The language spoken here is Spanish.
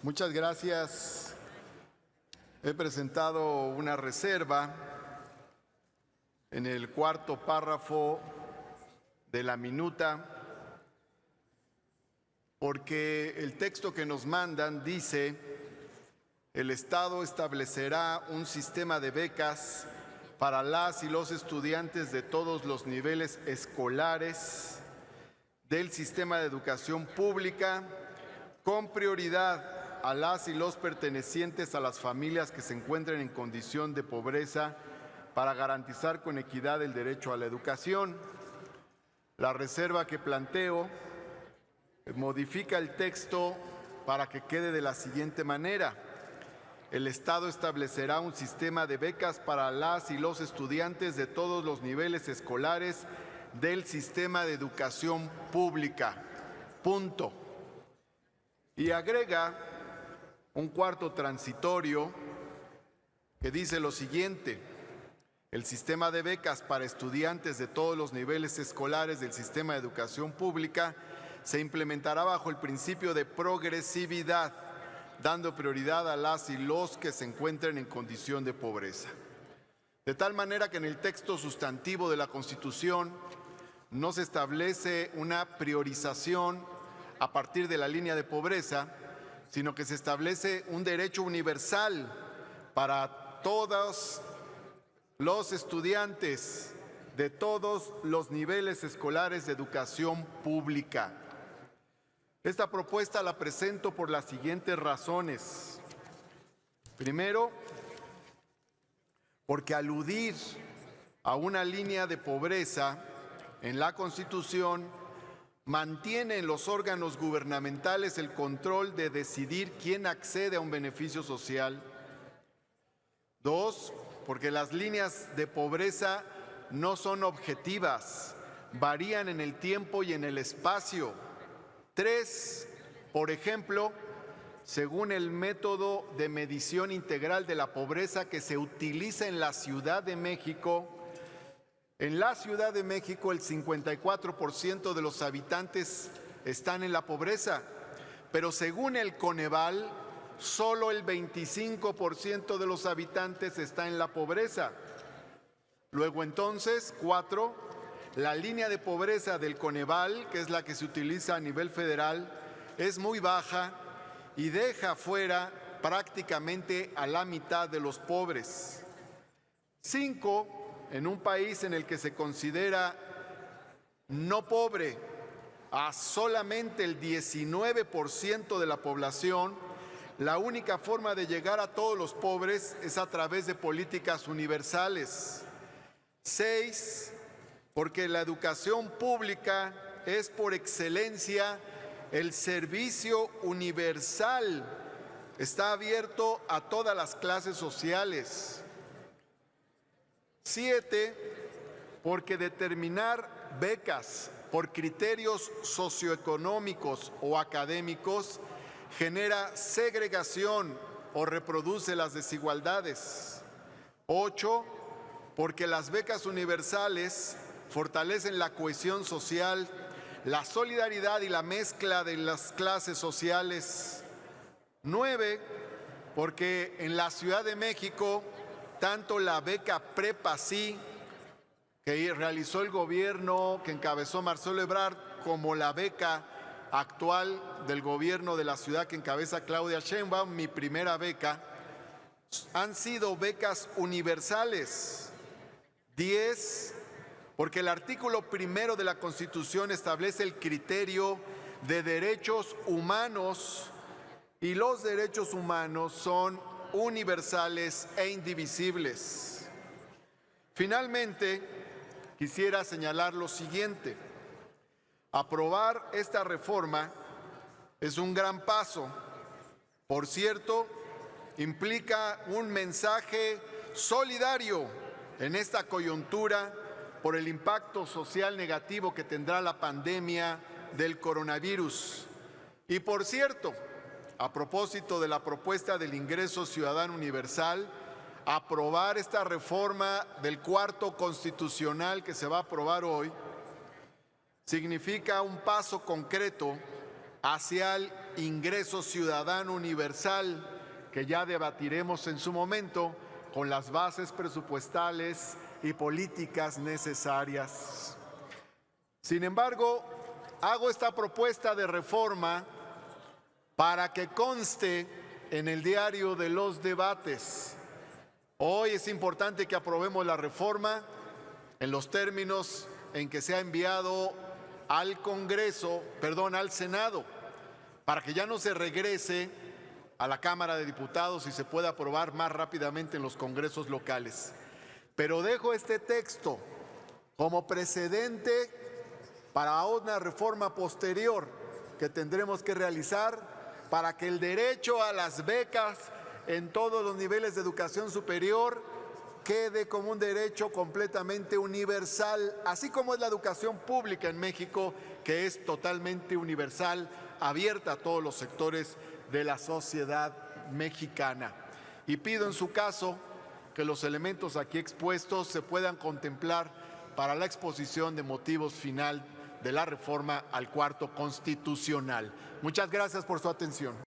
Muchas gracias. He presentado una reserva en el cuarto párrafo de la minuta porque el texto que nos mandan dice: el Estado establecerá un sistema de becas para las y los estudiantes de todos los niveles escolares del sistema de educación pública, con prioridad a las y los pertenecientes a las familias que se encuentren en condición de pobreza, para garantizar con equidad el derecho a la educación. La reserva que planteo modifica el texto para que quede de la siguiente manera: el Estado establecerá un sistema de becas para las y los estudiantes de todos los niveles escolares del sistema de educación pública. Punto. Y agrega un cuarto transitorio que dice lo siguiente: el sistema de becas para estudiantes de todos los niveles escolares del sistema de educación pública se implementará bajo el principio de progresividad, dando prioridad a las y los que se encuentren en condición de pobreza. De tal manera que en el texto sustantivo de la Constitución no se establece una priorización a partir de la línea de pobreza, sino que se establece un derecho universal para todos los estudiantes de todos los niveles escolares de educación pública. Esta propuesta la presento por las siguientes razones. Primero, porque aludir a una línea de pobreza en la Constitución mantiene en los órganos gubernamentales el control de decidir quién accede a un beneficio social. Dos, porque las líneas de pobreza no son objetivas, varían en el tiempo y en el espacio. Tres, por ejemplo, según el método de medición integral de la pobreza que se utiliza en la Ciudad de México, el 54% de los habitantes están en la pobreza, pero según el Coneval, solo el 25% de los habitantes está en la pobreza. Luego entonces, 4, la línea de pobreza del Coneval, que es la que se utiliza a nivel federal, es muy baja y deja fuera prácticamente a la mitad de los pobres. 5, en un país en el que se considera no pobre a solamente el 19% de la población, la única forma de llegar a todos los pobres es a través de políticas universales. 6, porque la educación pública es por excelencia el servicio universal, está abierto a todas las clases sociales. 7, porque determinar becas por criterios socioeconómicos o académicos genera segregación o reproduce las desigualdades. 8, porque las becas universales fortalecen la cohesión social, la solidaridad y la mezcla de las clases sociales. 9, porque en la Ciudad de México, tanto la beca Prepa-Sí, que realizó el gobierno que encabezó Marcelo Ebrard, como la beca actual del gobierno de la ciudad que encabeza Claudia Sheinbaum, mi primera beca, han sido becas universales. 10, porque el artículo 1 de la Constitución establece el criterio de derechos humanos y los derechos humanos son universales e indivisibles. Finalmente, quisiera señalar lo siguiente: aprobar esta reforma es un gran paso. Por cierto, implica un mensaje solidario en esta coyuntura por el impacto social negativo que tendrá la pandemia del coronavirus. Y por cierto, a propósito de la propuesta del ingreso ciudadano universal, aprobar esta reforma del cuarto constitucional que se va a aprobar hoy significa un paso concreto hacia el ingreso ciudadano universal, que ya debatiremos en su momento, con las bases presupuestales y políticas necesarias. Sin embargo, hago esta propuesta de reforma para que conste en el diario de los debates. Hoy es importante que aprobemos la reforma en los términos en que se ha enviado al Senado, para que ya no se regrese a la Cámara de Diputados y se pueda aprobar más rápidamente en los congresos locales. Pero dejo este texto como precedente para una reforma posterior que tendremos que realizar para que el derecho a las becas en todos los niveles de educación superior quede como un derecho completamente universal, así como es la educación pública en México, que es totalmente universal, abierta a todos los sectores de la sociedad mexicana. Y pido en su caso que los elementos aquí expuestos se puedan contemplar para la exposición de motivos final de la reforma al Cuarto Constitucional. Muchas gracias por su atención.